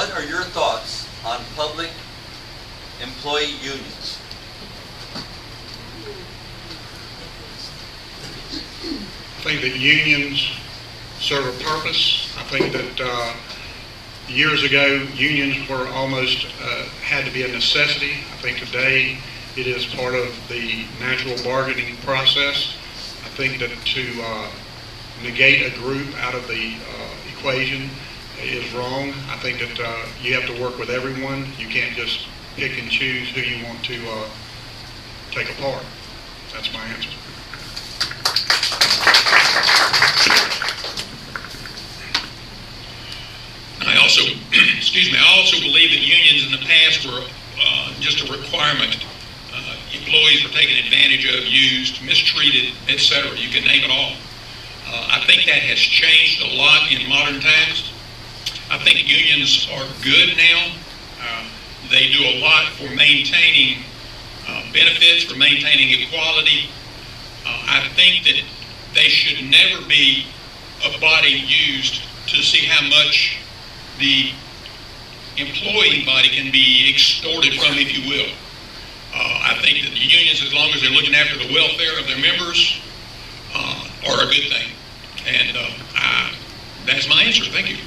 What are your thoughts on public employee unions? I think that unions serve a purpose. I think that years ago, unions were almost had to be a necessity. I think today it is part of the natural bargaining process. I think that to negate a group out of the equation is wrong. I think that you have to work with everyone. You can't just pick and choose who you want to take apart. That's my answer. I also believe that unions in the past were just a requirement. Employees were taken advantage of, used, mistreated, etc. You can name it all. I think that has changed a lot in modern times. I think unions are good now. They do a lot for maintaining benefits, for maintaining equality. I think that they should never be a body used to see how much the employee body can be extorted from, if you will. I think that the unions, as long as they're looking after the welfare of their members, are a good thing. And that's my answer. Thank you.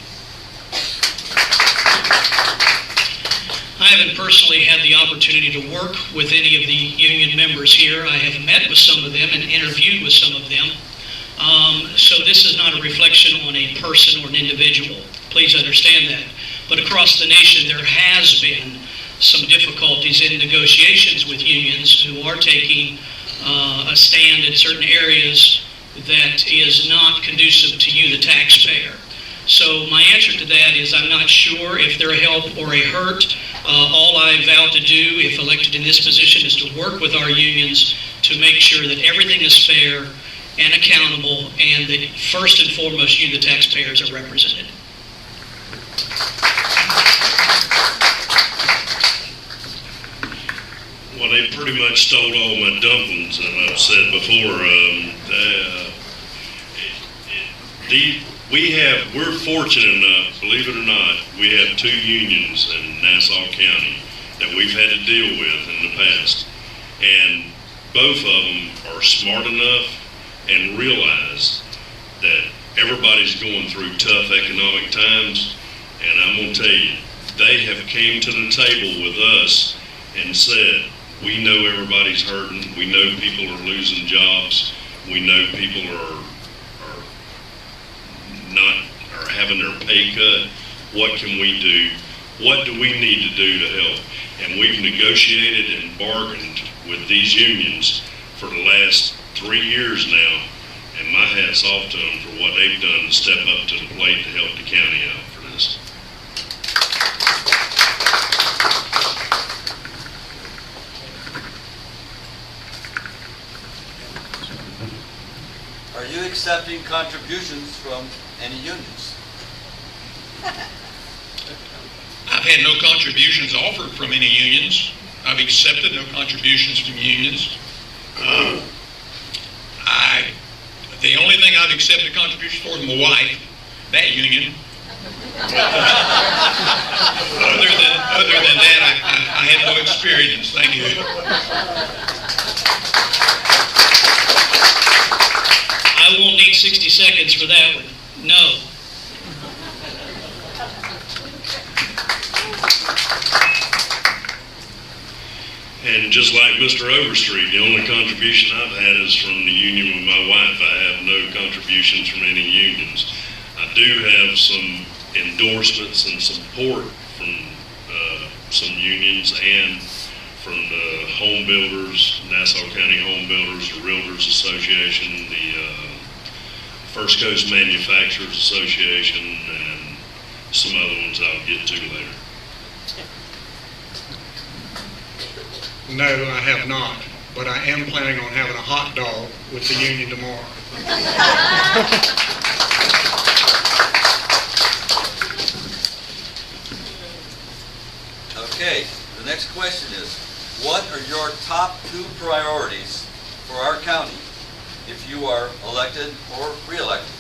I haven't personally had the opportunity to work with any of the union members here. I have met with some of them and interviewed with some of them. So this is not a reflection on a person or an individual. Please understand that. But across the nation, there has been some difficulties in negotiations with unions who are taking a stand in certain areas that is not conducive to you, the taxpayer. So my answer to that is I'm not sure if they're a help or a hurt. All I vow to do, if elected in this position, is to work with our unions to make sure that everything is fair and accountable, and that first and foremost, you, the taxpayers, are represented. Well, they pretty much stole all my dumplings, and I've said before, we're fortunate enough, believe it or not, we have two unions in Nassau County that we've had to deal with in the past. And both of them are smart enough and realize that everybody's going through tough economic times. And I'm going to tell you, they have came to the table with us and said, we know everybody's hurting. We know people are losing jobs. We know people are having their pay cut. What can we do? What do we need to do to help? And we've negotiated and bargained with these unions for the last 3 years now, and my hat's off to them for what they've done to step up to the plate to help the county out for this. Are you accepting contributions from any unions? I've had no contributions offered from any unions. I've accepted no contributions from unions. The only thing I've accepted a contribution for is my wife, that union. Other than that, I had no experience. Thank you. I won't need 60 seconds for that one. No. And just like Mr. Overstreet, the only contribution I've had is from the union with my wife. I have no contributions from any unions. I do have some endorsements and support from some unions and from the home builders, Nassau County Home Builders, the Realtors Association, the First Coast Manufacturers Association, and some other ones I'll get to later. No, I have not, but I am planning on having a hot dog with the union tomorrow. Okay, the next question is, what are your top 2 priorities for our county if you are elected or re-elected?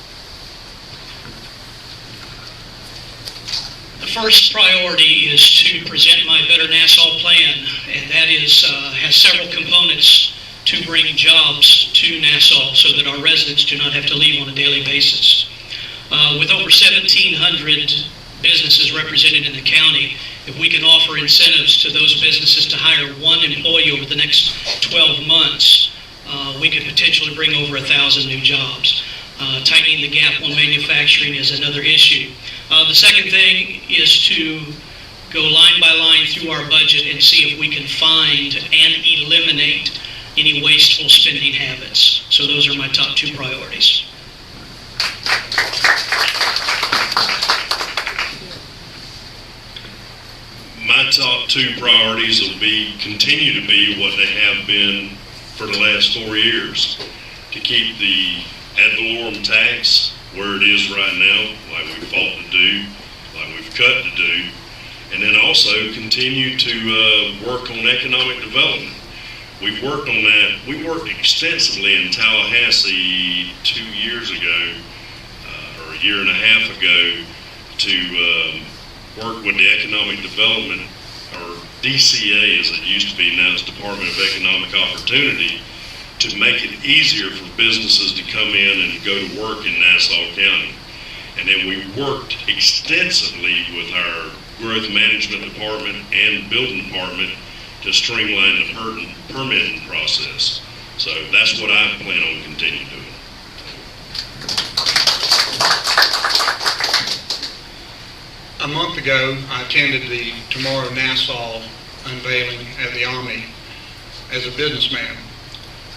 The first priority is to present my Better Nassau plan, and that is has several components to bring jobs to Nassau so that our residents do not have to leave on a daily basis. With over 1,700 businesses represented in the county, if we can offer incentives to those businesses to hire one employee over the next 12 months, we could potentially bring over 1,000 new jobs. Tightening the gap on manufacturing is another issue. The second thing is to go line by line through our budget and see if we can find and eliminate any wasteful spending habits. So those are my top two priorities. My top two priorities will continue to be what they have been for the last 4 years. To keep the ad valorem tax where it is right now, like we fought to do, like we've cut to do, and then also continue to work on economic development. We've worked on that. We worked extensively in Tallahassee 2 years ago, or a year and a half ago, to work with the Economic Development, or DCA as it used to be, now it's Department of Economic Opportunity, to make it easier for businesses to come in and go to work in Nassau County. And then we worked extensively with our Growth Management Department and Building Department to streamline the permitting process. So that's what I plan on continuing doing. A month ago, I attended the Tomorrow Nassau unveiling at the Omni as a businessman.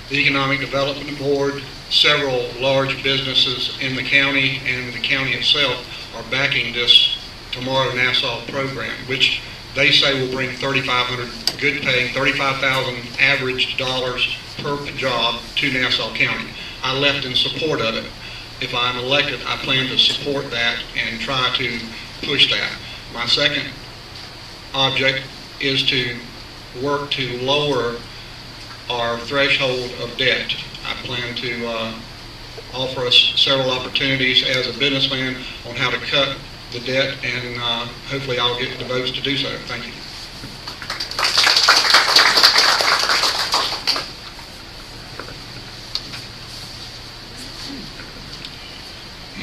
The Economic Development Board, several large businesses in the county and the county itself are backing this Tomorrow Nassau program, which they say will bring 3,500 good paying, 35,000 average dollars per job to Nassau County. I left in support of it. If I'm elected, I plan to support that and try to push that. My second object is to work to lower our threshold of debt. I plan to offer us several opportunities as a businessman on how to cut the debt, and hopefully I'll get the votes to do so. Thank you.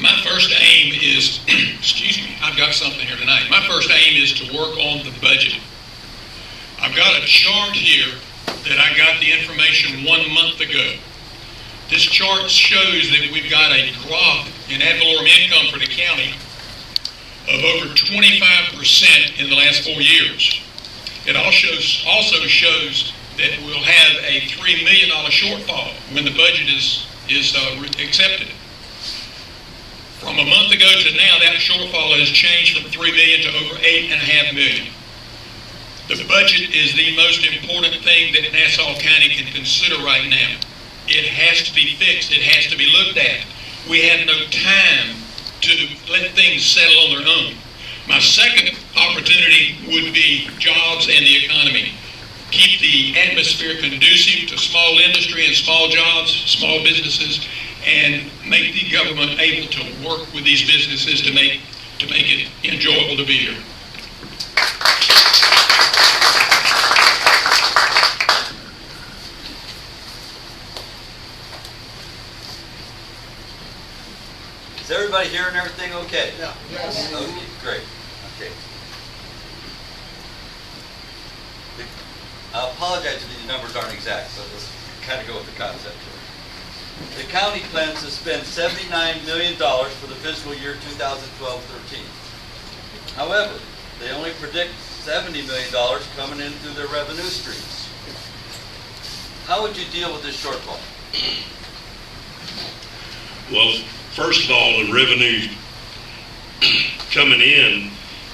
My first aim is, excuse me, I've got something here tonight. My first aim is to work on the budget. I've got a chart here that I got the information 1 month ago. This chart shows that we've got a drop in ad valorem income for the county of over 25% in the last 4 years. It also shows that we'll have a $3 million shortfall when the budget is accepted. From a month ago to now, that shortfall has changed from $3 million to over $8.5 million. The budget is the most important thing that Nassau County can consider right now. It has to be fixed. It has to be looked at. We have no time to let things settle on their own. My second opportunity would be jobs and the economy. Keep the atmosphere conducive to small industry and small jobs, small businesses, and make the government able to work with these businesses to make it enjoyable to be here. Is everybody hearing everything okay? Yeah. Yes. Okay, great. Okay. I apologize if these numbers aren't exact, so let's kind of go with the concept here. The county plans to spend $79 million for the fiscal year 2012-13. However, they only predict $70 million coming in through their revenue streams. How would you deal with this shortfall? Well, first of all, the revenue coming in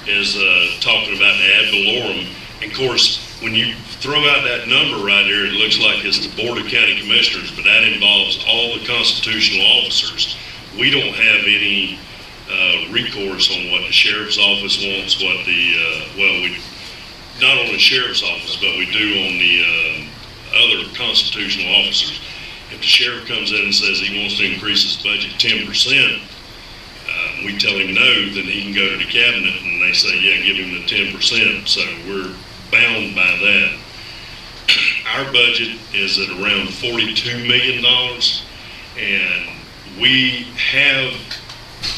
is talking about the ad valorem. And of course, when you throw out that number right there, it looks like it's the Board of County Commissioners, but that involves all the constitutional officers. We don't have any recourse on what the sheriff's office wants, what the, not on the sheriff's office, but we do on the other constitutional officers. If the sheriff comes in and says he wants to increase his budget 10%, and we tell him no, then he can go to the cabinet and they say, yeah, give him the 10%. So we're bound by that. Our budget is at around $42 million, and we have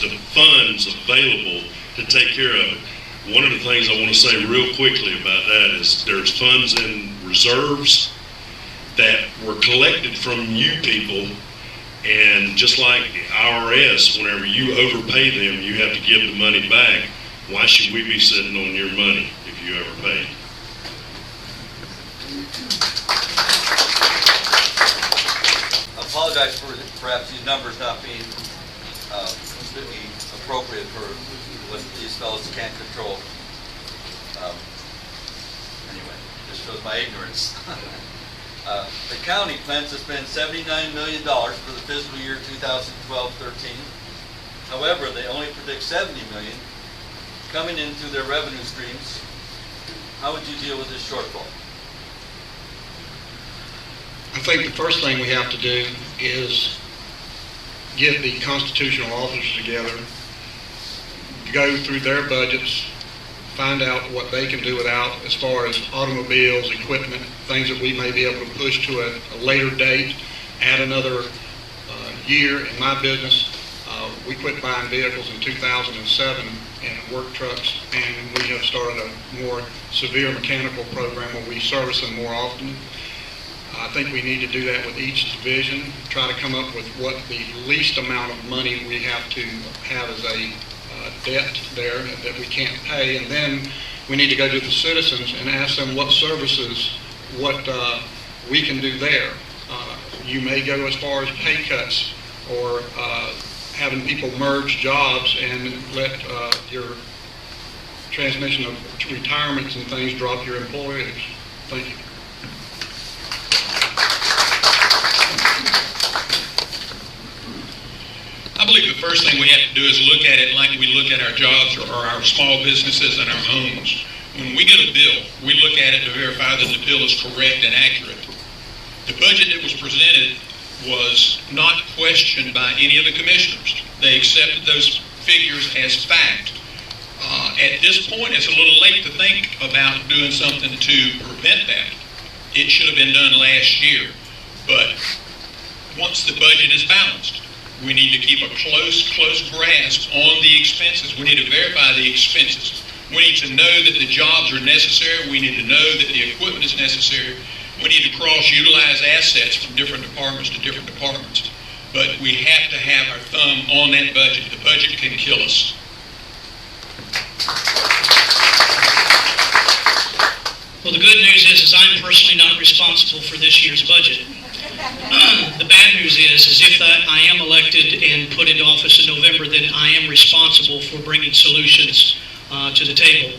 the funds available to take care of it. One of the things I want to say real quickly about that is there's funds in reserves that were collected from you people, and just like the IRS, whenever you overpay them, you have to give the money back. Why should we be sitting on your money if you overpay? I apologize for perhaps these numbers not being completely appropriate for what these fellows can't control. Anyway, this shows my ignorance. The county plans to spend $79 million for the fiscal year 2012-13. However, they only predict $70 million coming in through their revenue streams. How would you deal with this shortfall? I think the first thing we have to do is get the constitutional officers together, go through their budgets, find out what they can do without as far as automobiles, equipment, things that we may be able to push to a later date, add another year. In my business, we quit buying vehicles in 2007 and work trucks, and we have started a more severe mechanical program where we service them more often. I think we need to do that with each division, try to come up with what the least amount of money we have to have as a debt there that we can't pay, and then we need to go to the citizens and ask them what services, what we can do there. You may go as far as pay cuts or having people merge jobs and let your transmission of retirements and things drop your employees. Thank you. I believe the first thing we have to do is look at it like we look at our jobs or our small businesses and our homes. When we get a bill, we look at it to verify that the bill is correct and accurate. The budget that was presented was not questioned by any of the commissioners. They accepted those figures as fact. At this point, it's a little late to think about doing something to prevent that. It should have been done last year. But once the budget is balanced, we need to keep a close grasp on the expenses. We need to verify the expenses. We need to know that the jobs are necessary. We need to know that the equipment is necessary. We need to cross-utilize assets from different departments to different departments. But we have to have our thumb on that budget. The budget can kill us. Well, the good news is I'm personally not responsible for this year's budget. The bad news is if I am elected and put into office in November, then I am responsible for bringing solutions to the table.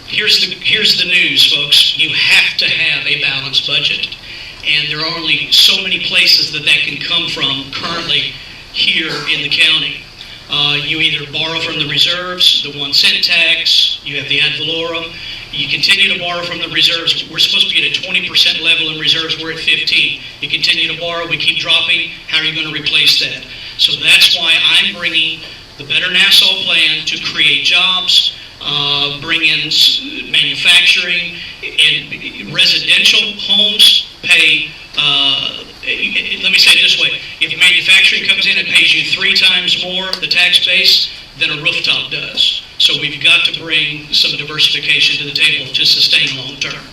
Here's the news, folks. You have to have a balanced budget, and there are only so many places that can come from currently here in the county. You either borrow from the reserves, the 1 cent tax, you have the ad valorem. You continue to borrow from the reserves. We're supposed to be at a 20% level in reserves. We're at 15. You continue to borrow. We keep dropping. How are you going to replace that? So that's why I'm bringing the Better Nassau plan to create jobs, bring in manufacturing, and residential homes pay. Let me say it this way. If manufacturing comes in and pays you 3 times more, the tax base, than a rooftop does. So we've got to bring some diversification to the table to sustain long term.